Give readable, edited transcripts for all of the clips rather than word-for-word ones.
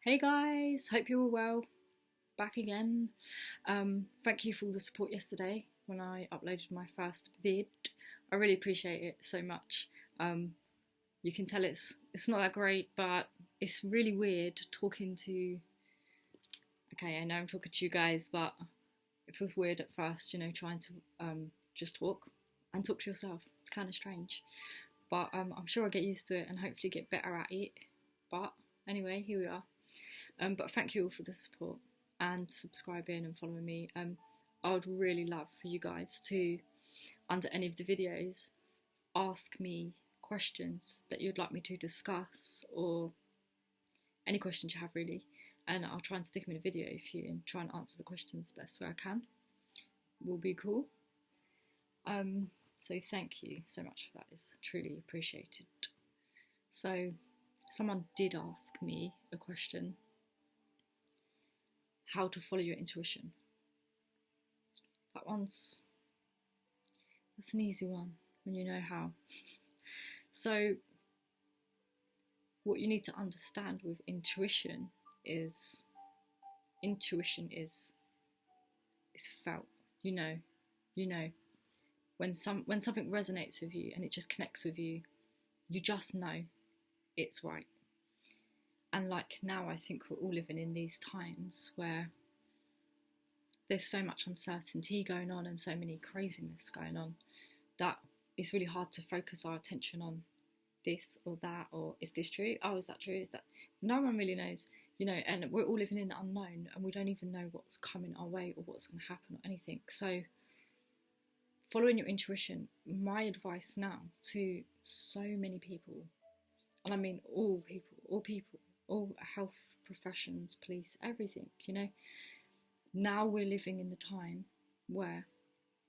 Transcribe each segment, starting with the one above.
Hey guys, hope you're all well. Back again. Thank you for all the support yesterday when I uploaded my first vid. I really appreciate it so much. You can tell it's not that great, but it's really weird talking to. Okay, I know I'm talking to you guys, but it feels weird at first. Trying to just talk and talk to yourself. It's kind of strange, but I'm sure I'll get used to it and hopefully get better at it. But anyway, here we are. But thank you all for the support and subscribing and following me. I would really love for you guys to, under any of the videos, ask me questions that you'd like me to discuss, or any questions you have really, and I'll try and stick them in a video for you and try and answer the questions the best way I can. Will be cool. So thank you so much for that. It's truly appreciated. So someone did ask me a question: how to follow your intuition. That's an easy one when you know how. So what you need to understand with intuition is felt. You know when something resonates with you and it just connects with you, you just know it's right. And like now, I think we're all living in these times where there's so much uncertainty going on and so many craziness going on that it's really hard to focus our attention on this or that, or is this true? Oh, is that true? Is that? No one really knows, and we're all living in the unknown and we don't even know what's coming our way or what's going to happen or anything. So following your intuition, my advice now to so many people, and I mean all people, all health professions, police, everything, now we're living in the time where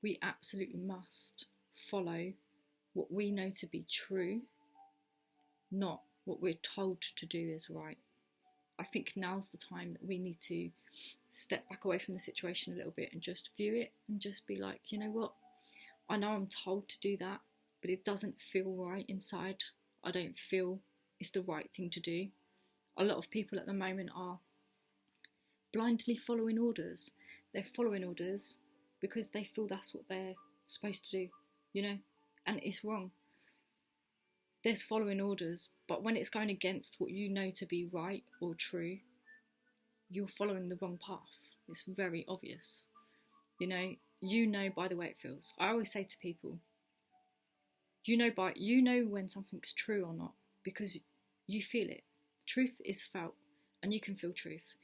we absolutely must follow what we know to be true, not what we're told to do is right. I think now's the time that we need to step back away from the situation a little bit and just view it and just be like, you know what, I know I'm told to do that, but it doesn't feel right inside. I don't feel it's the right thing to do. A lot of people at the moment are blindly following orders. They're following orders because they feel that's what they're supposed to do, and it's wrong. There's following orders, but when it's going against what you know to be right or true, you're following the wrong path. It's very obvious. You know by the way it feels. I always say to people, you know when something's true or not because you feel it. Truth is felt, and you can feel truth.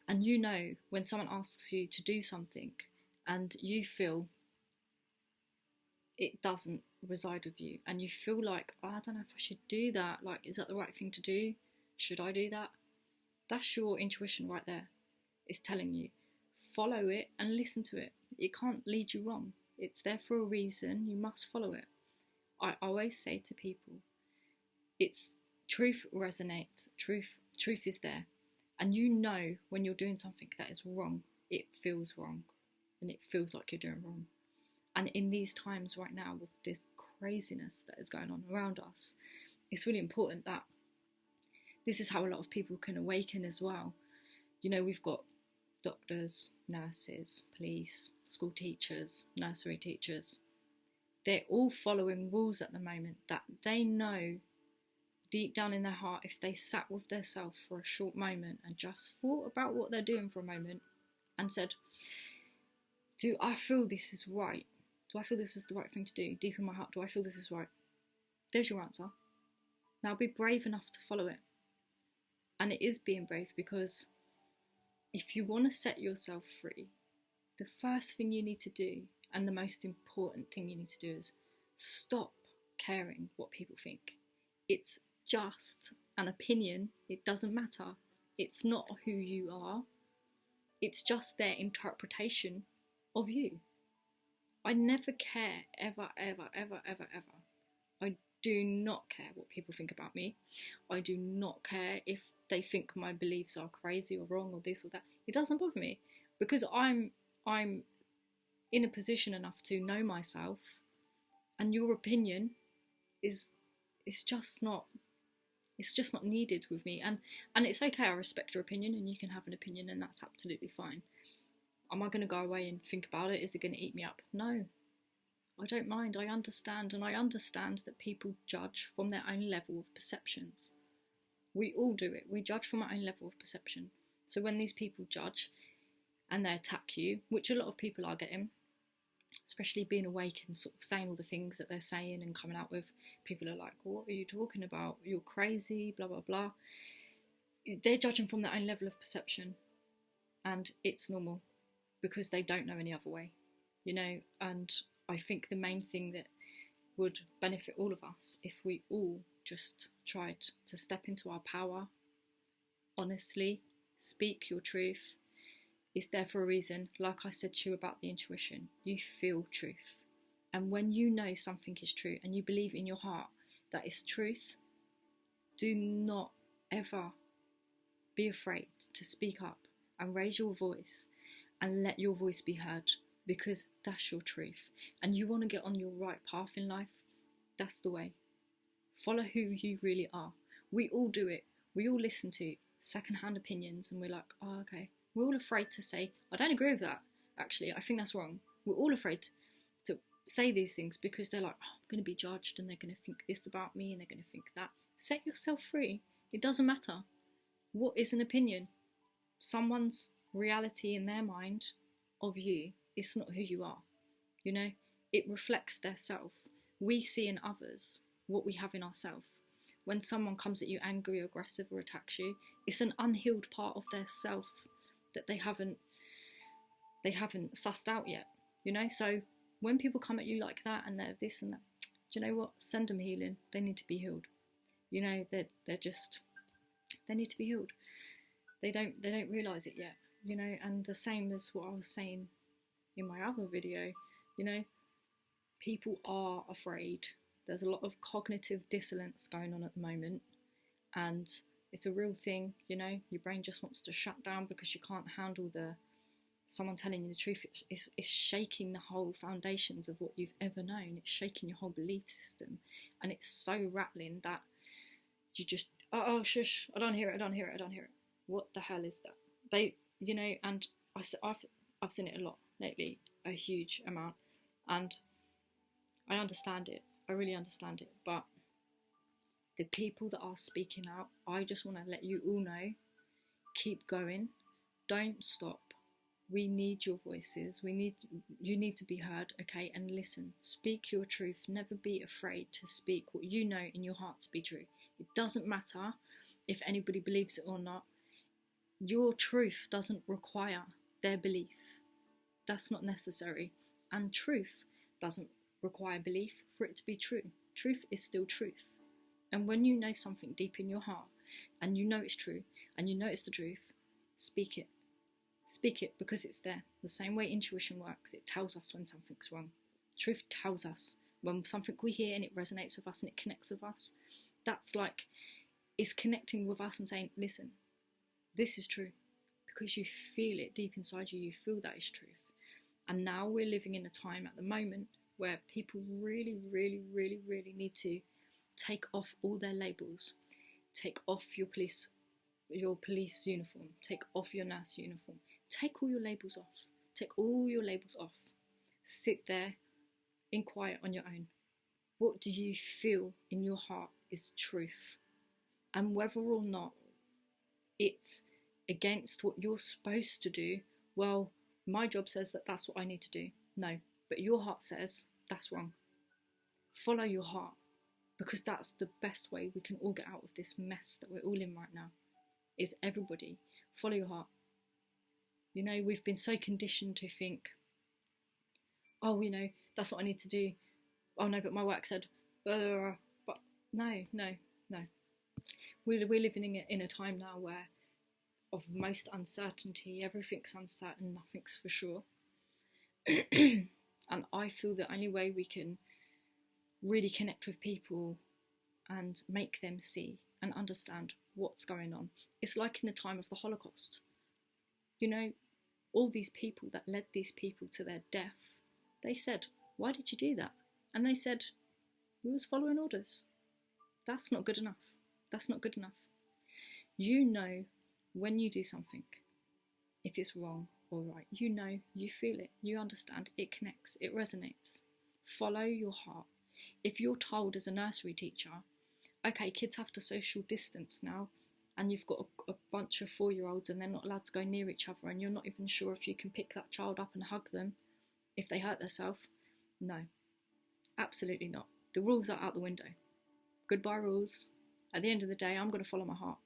And you know when someone asks you to do something and you feel it doesn't reside with you, and you feel like, oh, I don't know if I should do that. Like, is that the right thing to do? Should I do that? That's your intuition right there. It's telling you, follow it and listen to it. It can't lead you wrong. It's there for a reason. You must follow it. I always say to people, it's truth resonates. Truth is there. And you know when you're doing something that is wrong, it feels wrong. And it feels like you're doing wrong. And in these times right now, with this craziness that is going on around us, it's really important that this is how a lot of people can awaken as well. We've got doctors, nurses, police, school teachers, nursery teachers. They're all following rules at the moment that they know deep down in their heart, if they sat with themselves for a short moment and just thought about what they're doing for a moment and said, do I feel this is right? Do I feel this is the right thing to do? Deep in my heart, do I feel this is right? There's your answer. Now be brave enough to follow it. And it is being brave, because if you want to set yourself free, the first thing you need to do, and the most important thing you need to do, is stop caring what people think. It's just an opinion. It doesn't matter. It's not who you are. It's just their interpretation of you. I never care, ever, ever, ever, ever, ever. I do not care what people think about me. I do not care if they think my beliefs are crazy or wrong or this or that. It doesn't bother me, because I'm in a position enough to know myself, and your opinion is just not It's just not needed with me. And it's okay, I respect your opinion, and you can have an opinion, and that's absolutely fine. Am I going to go away and think about it? Is it going to eat me up? No. I don't mind. I understand. And I understand that people judge from their own level of perceptions. We all do it. We judge from our own level of perception. So when these people judge and they attack you, which a lot of people are getting, especially being awake and sort of saying all the things that they're saying and coming out with, people are like, what are you talking about? You're crazy, blah, blah, blah. They're judging from their own level of perception. And it's normal because they don't know any other way, you know. And I think the main thing that would benefit all of us if we all just tried to step into our power, honestly, speak your truth. It's there for a reason. Like I said to you about the intuition, you feel truth. And when you know something is true and you believe in your heart that it's truth, do not ever be afraid to speak up and raise your voice and let your voice be heard, because that's your truth. And you want to get on your right path in life, that's the way. Follow who you really are. We all do it. We all listen to secondhand opinions and we're like, oh, okay. We're all afraid to say, I don't agree with that. Actually, I think that's wrong. We're all afraid to say these things because they're like, oh, I'm going to be judged and they're going to think this about me and they're going to think that. Set yourself free. It doesn't matter. What is an opinion? Someone's reality in their mind of you is not who you are. You know, it reflects their self. We see in others what we have in ourselves. When someone comes at you angry, aggressive, or attacks you, it's an unhealed part of their self that they haven't sussed out yet, you know. So when people come at you like that and they're this and that, do you know what? Send them healing. They need to be healed. You know, they need to be healed. They don't realise it yet, you know. And the same as what I was saying in my other video, you know, people are afraid. There's a lot of cognitive dissonance going on at the moment, and it's a real thing, you know. Your brain just wants to shut down because you can't handle someone telling you the truth. It's shaking the whole foundations of what you've ever known. It's shaking your whole belief system, and it's so rattling that you just, oh shush, I don't hear it. What the hell is that? They, you know, and I've seen it a lot lately, a huge amount, and I understand it. I really understand it, but the people that are speaking out, I just want to let you all know, keep going, don't stop. We need your voices. You need to be heard, okay? And listen, speak your truth. Never be afraid to speak what you know in your heart to be true. It doesn't matter if anybody believes it or not. Your truth doesn't require their belief. That's not necessary. And truth doesn't require belief for it to be true. Truth is still truth. And when you know something deep in your heart, and you know it's true, and you know it's the truth, speak it. Speak it because it's there. The same way intuition works, it tells us when something's wrong. Truth tells us when something we hear and it resonates with us and it connects with us. That's like, it's connecting with us and saying, listen, this is true. Because you feel it deep inside you, you feel that is truth. And now we're living in a time at the moment where people really, really, really, really need to take off all their labels. Take off your police uniform. Take off your nurse uniform. Take all your labels off. Take all your labels off. Sit there in quiet on your own. What do you feel in your heart is truth? And whether or not it's against what you're supposed to do, well, my job says that that's what I need to do. No, but your heart says that's wrong. Follow your heart, because that's the best way we can all get out of this mess that we're all in right now, is everybody follow your heart. You know, we've been so conditioned to think, oh, you know, that's what I need to do. Oh no, but my work said, blah, blah, blah. But no. We're living in a time now where of most uncertainty. Everything's uncertain, nothing's for sure. And I feel the only way we can really connect with people and make them see and understand what's going on, it's like in the time of the Holocaust. You know, all these people that led these people to their death, they said, why did you do that? And they said, we was following orders. That's not good enough. That's not good enough. You know when you do something, if it's wrong or right. You know, you feel it, you understand, it connects, it resonates. Follow your heart. If you're told as a nursery teacher, okay, kids have to social distance now, and you've got a bunch of 4-year-olds and they're not allowed to go near each other, and you're not even sure if you can pick that child up and hug them if they hurt themselves. No, absolutely not. The rules are out the window. Goodbye rules. At the end of the day, I'm going to follow my heart.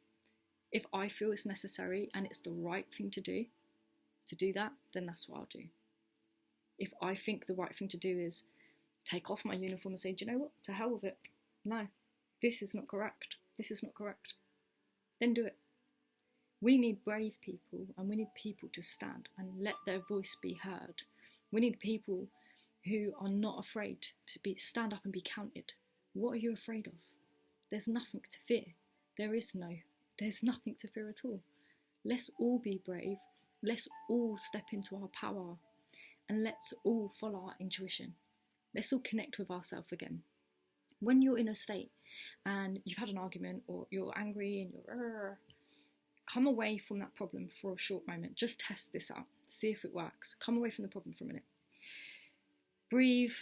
If I feel it's necessary and it's the right thing to do that, then that's what I'll do. If I think the right thing to do is take off my uniform and say, do you know what, to hell with it. No, this is not correct. This is not correct. Then do it. We need brave people, and we need people to stand and let their voice be heard. We need people who are not afraid to stand up and be counted. What are you afraid of? There's nothing to fear. There's nothing to fear at all. Let's all be brave. Let's all step into our power, and let's all follow our intuition. Let's all connect with ourselves again. When you're in a state and you've had an argument, or you're angry and you're come away from that problem for a short moment. Just test this out. See if it works. Come away from the problem for a minute. Breathe.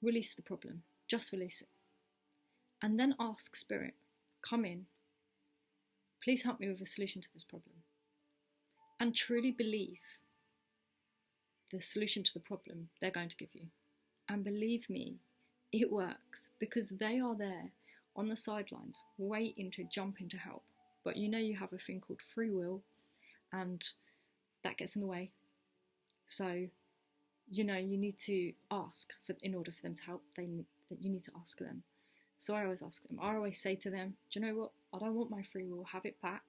Release the problem. Just release it. And then ask Spirit, come in. Please help me with a solution to this problem. And truly believe the solution to the problem they're going to give you. And believe me, it works, because they are there on the sidelines waiting to jump in to help. But you know you have a thing called free will, and that gets in the way. So, you know, you need to ask in order for them to help. You need to ask them. So I always ask them. I always say to them, do you know what? I don't want my free will. Have it back,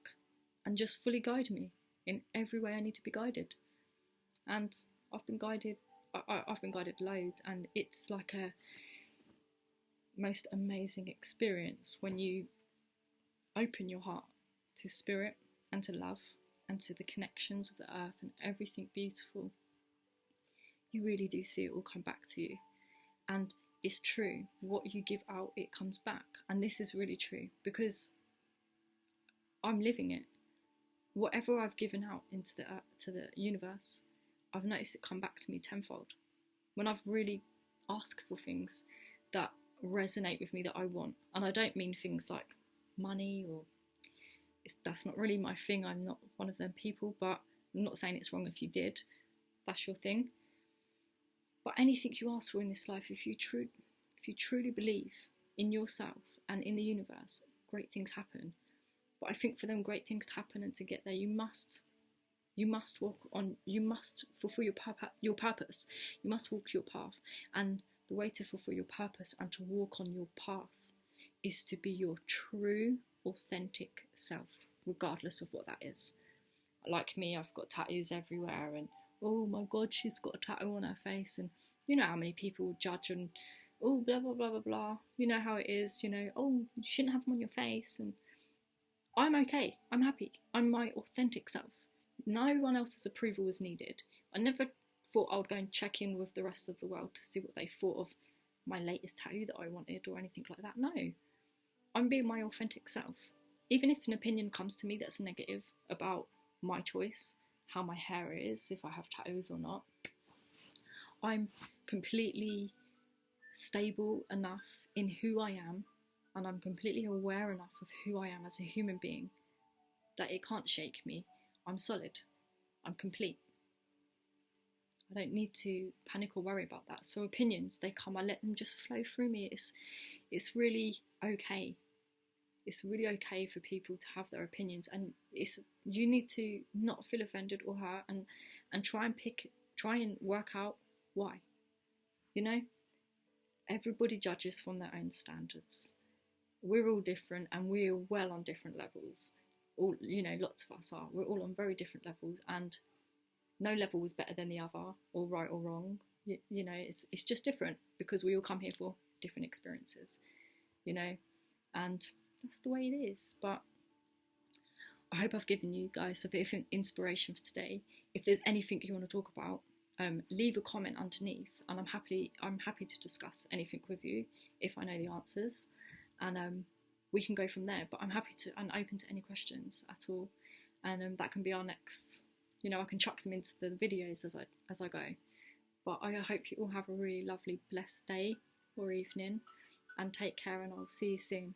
and just fully guide me in every way I need to be guided. And I've been guided. I've been guided loads, and it's like a most amazing experience when you open your heart to spirit and to love and to the connections of the earth and everything beautiful. You really do see it all come back to you. And it's true, what you give out, it comes back. And this is really true, because I'm living it. Whatever I've given out into to the universe, I've noticed it come back to me tenfold. When I've really asked for things that resonate with me, that I want. And I don't mean things like money, or that's not really my thing. I'm not one of them people, but I'm not saying it's wrong if you did. That's your thing. But anything you ask for in this life, if you truly believe in yourself and in the universe, great things happen. But I think for them great things to happen and to get there, you must fulfill your purpose. You must walk your path. And the way to fulfill your purpose and to walk on your path is to be your true, authentic self, regardless of what that is. Like me, I've got tattoos everywhere, and oh my God, she's got a tattoo on her face, and you know how many people judge and oh blah blah blah blah blah. You know how it is, you know, oh, you shouldn't have them on your face. And I'm okay, I'm happy, I'm my authentic self. No one else's approval was needed. I never thought I would go and check in with the rest of the world to see what they thought of my latest tattoo that I wanted or anything like that. No, I'm being my authentic self. Even if an opinion comes to me that's negative about my choice, how my hair is, if I have tattoos or not, I'm completely stable enough in who I am, and I'm completely aware enough of who I am as a human being that it can't shake me. I'm solid. I'm complete. I don't need to panic or worry about that. So opinions, they come, I let them just flow through me. It's really okay. It's really okay for people to have their opinions, and you need to not feel offended or hurt, and try and work out why. You know, everybody judges from their own standards. We're all different, and we're well on different levels. All, you know, lots of us are. We're all on very different levels, and no level is better than the other, or right or wrong. You know, it's just different, because we all come here for different experiences. You know, and that's the way it is. But I hope I've given you guys a bit of inspiration for today. If there's anything you want to talk about, leave a comment underneath, and I'm happy to discuss anything with you if I know the answers. And we can go from there. But I'm happy to and open to any questions at all, and that can be our next. You know, I can chuck them into the videos as I go. But I hope you all have a really lovely, blessed day or evening, and take care. And I'll see you soon.